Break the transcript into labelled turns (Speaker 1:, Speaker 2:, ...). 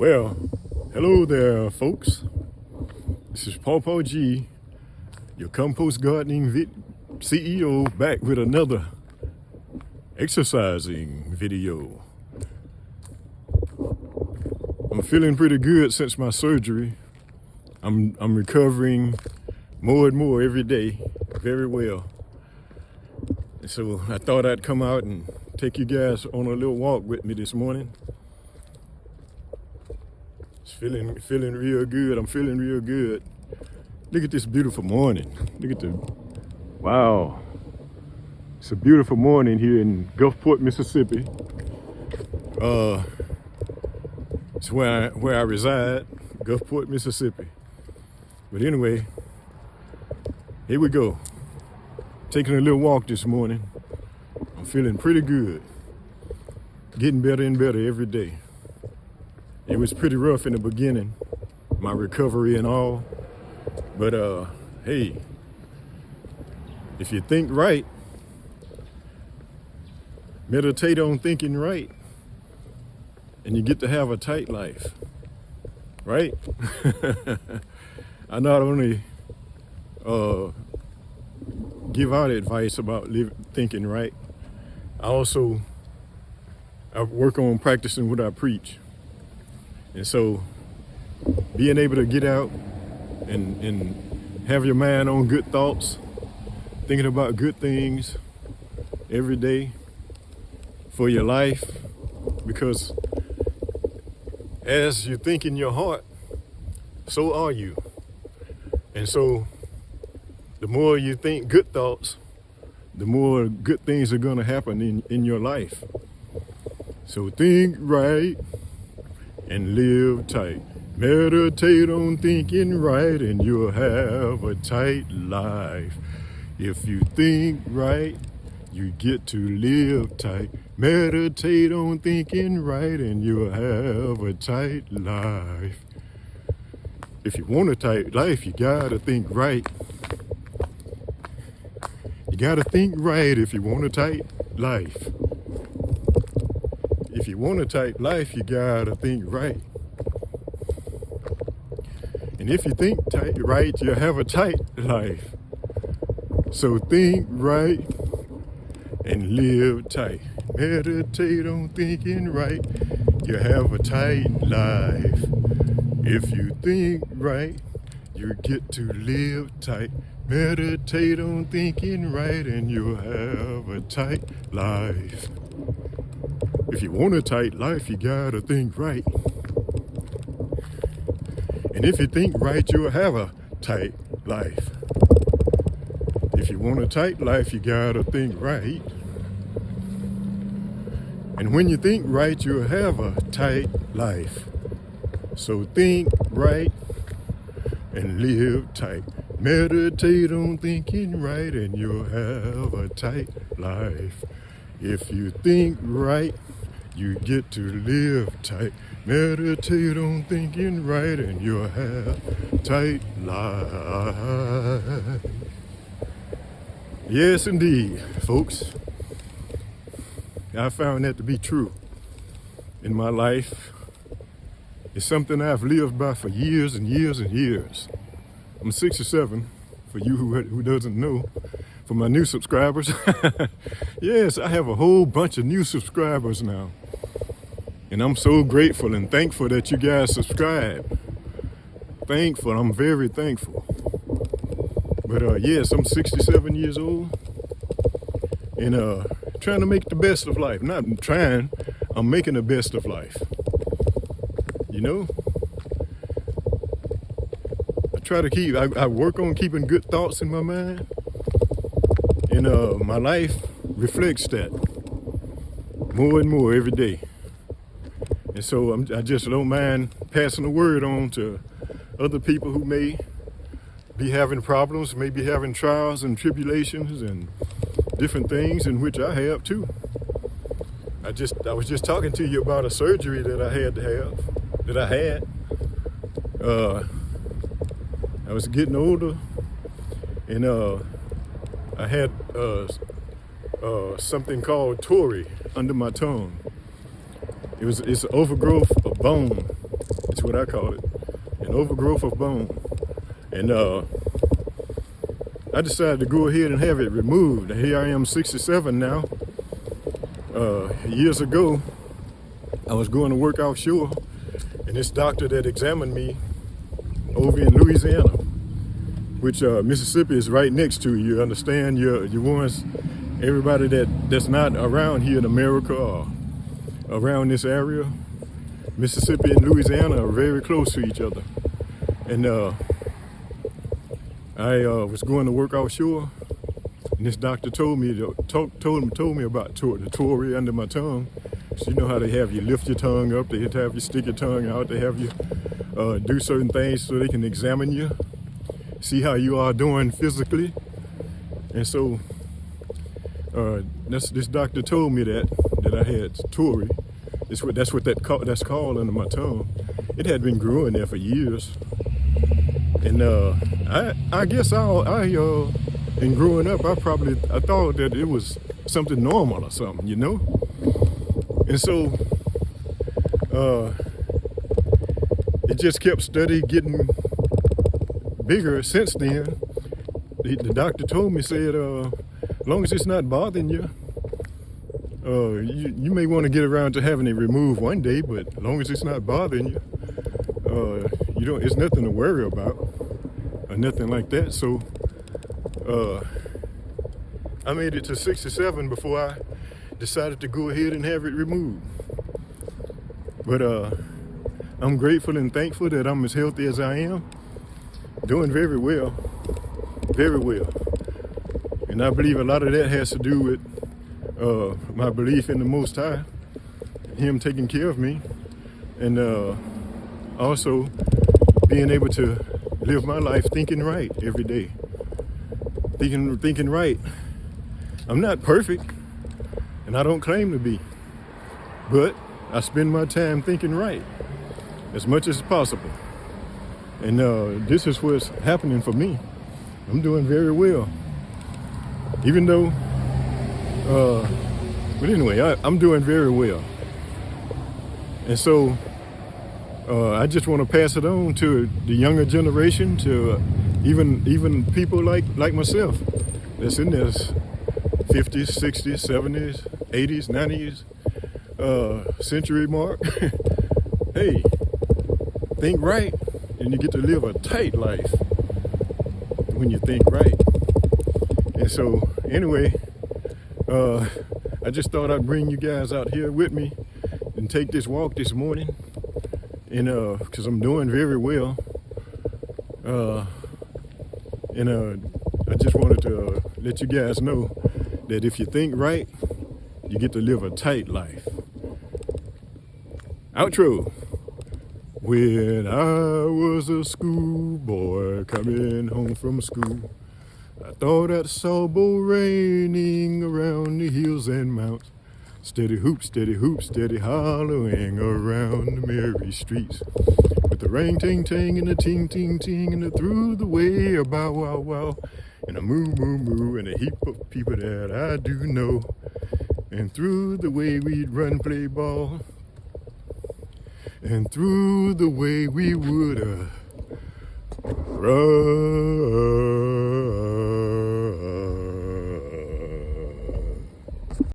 Speaker 1: Well, hello there, folks. This is Pawpaw G, your compost gardening CEO, back with another exercising video. I'm feeling pretty good since my surgery. I'm recovering more and more every day, very well. And so I thought I'd come out and take you guys on a little walk with me this morning. Feeling real good. I'm feeling real good. Look at this beautiful morning. Look at wow. It's a beautiful morning here in Gulfport, Mississippi. It's where I reside, Gulfport, Mississippi. But anyway, here we go. Taking a little walk this morning. I'm feeling pretty good. Getting better and better every day. It was pretty rough in the beginning, my recovery and all. But hey, if you think right, meditate on thinking right, and you get to have a tight life, right? I not only give out advice about thinking right, I work on practicing what I preach. And so being able to get out and have your mind on good thoughts, thinking about good things every day for your life, because as you think in your heart, so are you. And so the more you think good thoughts, the more good things are going to happen in your life. So think right and live tight. Meditate on thinking right and you'll have a tight life. If you think right, you get to live tight. Meditate on thinking right and you'll have a tight life. If you want a tight life, you gotta think right. You gotta think right if you want a tight life. If you want a tight life, you gotta think right. And if you think right, you'll have a tight life. So think right and live tight. Meditate on thinking right, you have a tight life. If you think right, you get to live tight. Meditate on thinking right and you'll have a tight life. If you want a tight life, you gotta think right. And if you think right, you'll have a tight life. If you want a tight life, you gotta think right. And when you think right, you'll have a tight life. So think right and live tight. Meditate on thinking right and you'll have a tight life. If you think right, you get to live tight. Meditate on thinking right and you'll have a tight life. Yes, indeed, folks. I found that to be true in my life. It's something I've lived by for years and years and years. I'm 67, for you who doesn't know. For my new subscribers. Yes, I have a whole bunch of new subscribers now. And I'm so grateful and thankful that you guys subscribe. Thankful, I'm very thankful. But yes, I'm 67 years old and trying to make the best of life. Not trying, I'm making the best of life. You know? I work on keeping good thoughts in my mind. And my life reflects that more and more every day. And so I just don't mind passing the word on to other people who may be having problems, may be having trials and tribulations and different things, in which I have too. I was just talking to you about a surgery that I had. I was getting older, and I had something called tori under my tongue. It's an overgrowth of bone It's what I call it, an overgrowth of bone. And I decided to go ahead and have it removed. Here I am, 67 now. Years ago, I was going to work offshore, and this doctor that examined me over in Louisiana, which Mississippi is right next to you. Understand? You ones, everybody that's not around here in America or around this area, Mississippi and Louisiana are very close to each other. And I was going to work offshore, and this doctor told me about the tori under my tongue. So you know how they have you lift your tongue up, they have you stick your tongue out, they have you do certain things so they can examine you, see how you are doing physically. And so this doctor told me that I had tori. That's what that's called under my tongue. It had been growing there for years. And I guess in growing up, I thought that it was something normal or something, you know? And so it just kept steady getting bigger since then. The doctor told me, said, as long as it's not bothering you, you may want to get around to having it removed one day, but as long as it's not bothering you, it's nothing to worry about or nothing like that. So I made it to 67 before I decided to go ahead and have it removed. But I'm grateful and thankful that I'm as healthy as I am, doing very well, very well. And I believe a lot of that has to do with my belief in the Most High, Him taking care of me, and also being able to live my life thinking right every day. Thinking right. I'm not perfect, and I don't claim to be, but I spend my time thinking right as much as possible. And this is what's happening for me. I'm doing very well. Even though, but anyway, I'm doing very well. And so I just want to pass it on to the younger generation, to even people like myself that's in this 50s, 60s, 70s, 80s, 90s century mark. Hey, think right, and you get to live a tight life when you think right. And so anyway, I just thought I'd bring you guys out here with me and take this walk this morning, and because I'm doing very well, and I just wanted to let you guys know that if you think right, you get to live a tight life. Outro. When I was a schoolboy coming home from school, I thought I saw bow raining around the hills and mounts. Steady hoop, steady hollowing around the merry streets. With the ring ting ting and the ting ting ting and the through the way a bow wow wow and a moo moo moo and a heap of people that I do know. And through the way we'd run play ball, and through the way we would run.